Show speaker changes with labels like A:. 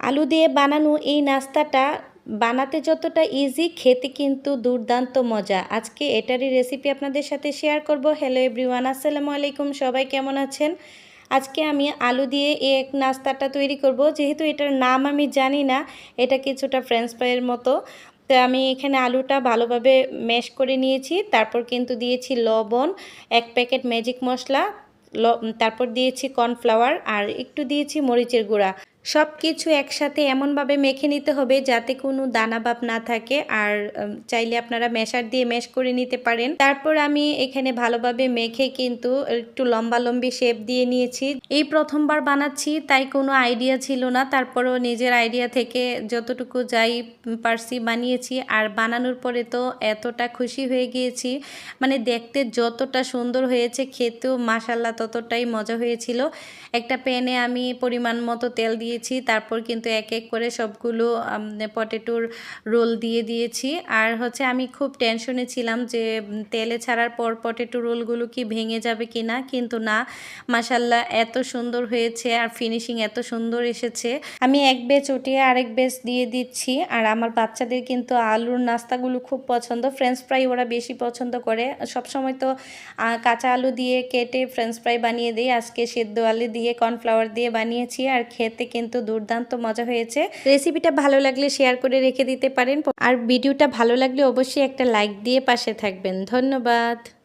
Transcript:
A: আলু দিয়ে বানানো এই নাস্তাটা বানাতে যতটা ইজি, খেতে কিন্তু দুর্দান্ত মজা। আজকে এটারই রেসিপি আপনাদের সাথে শেয়ার করব। হ্যালো এভরিওয়ান, আসসালামু আলাইকুম। সবাই কেমন আছেন? আজকে আমি আলু দিয়ে এই নাস্তাটা তৈরি করব। যেহেতু এটার নাম আমি জানি না, এটা কিছুটা ফ্রেঞ্চ ফ্রাইয়ের মতো। তো আমি এখানে আলুটা ভালোভাবে ম্যাশ করে নিয়েছি। তারপর কিন্তু দিয়েছি লবণ, 1 প্যাকেট ম্যাজিক মশলা, তারপর দিয়েছি কর্নফ্লাওয়ার আর একটু দিয়েছি মরিচের গুঁড়া। সব কিছু একসাথে এমনভাবে মেখে নিতে হবে যাতে কোনো দানা ভাব না থাকে। আর চাইলে আপনারা ম্যাশার দিয়ে ম্যাশ করে নিতে পারেন। তারপর আমি এখানে ভালোভাবে মেখে কিন্তু একটু লম্বা লম্বি শেপ দিয়ে নিয়েছি। এই প্রথমবার বানাচ্ছি, তাই কোনো আইডিয়া ছিল না। তারপরও নিজের আইডিয়া থেকে যতটুকু যাই পারছি বানিয়েছি। আর বানানোর পরে তো এতটা খুশি হয়ে গিয়েছি, মানে দেখতে যতটা সুন্দর হয়েছে, খেতেও মাশাল্লাহ ততটাই মজা হয়েছিল। একটা প্যানে আমি পরিমাণ মতো তেল দিয়েছি। তারপর কিন্তু এক এক করে সবগুলো পটেটোর রোল দিয়ে দিয়েছি। আর হচ্ছে আমি খুব টেনশনে ছিলাম যে তেলে ছাড়ার পর পটেটো রোলগুলো কি ভেঙে যাবে কি না, কিন্তু না, মাশাল্লাহ এত সুন্দর হয়েছে আর ফিনিশিং এত সুন্দর এসেছে। আমি এক ব্যাচ উঠিয়ে আরেক ব্যাচ দিয়ে দিচ্ছি। আর আমার বাচ্চাদের কিন্তু আলুর নাস্তাগুলো খুব পছন্দ। ফ্রেঞ্চ ফ্রাই ওরা বেশি পছন্দ করে। সবসময় তো কাঁচা আলু দিয়ে কেটে ফ্রেঞ্চ ফ্রাই বানিয়ে দিই। আজকে সেদ্ধ আলু দিয়ে কর্নফ্লাওয়ার দিয়ে বানিয়েছি, আর খেতে কিন্তু দুর্দান্ত মজা হয়েছে। রেসিপিটা ভালো লাগলে শেয়ার করে রেখে দিতে পারেন। আর ভিডিওটা ভালো লাগলে অবশ্যই একটা লাইক দিয়ে পাশে থাকবেন। ধন্যবাদ।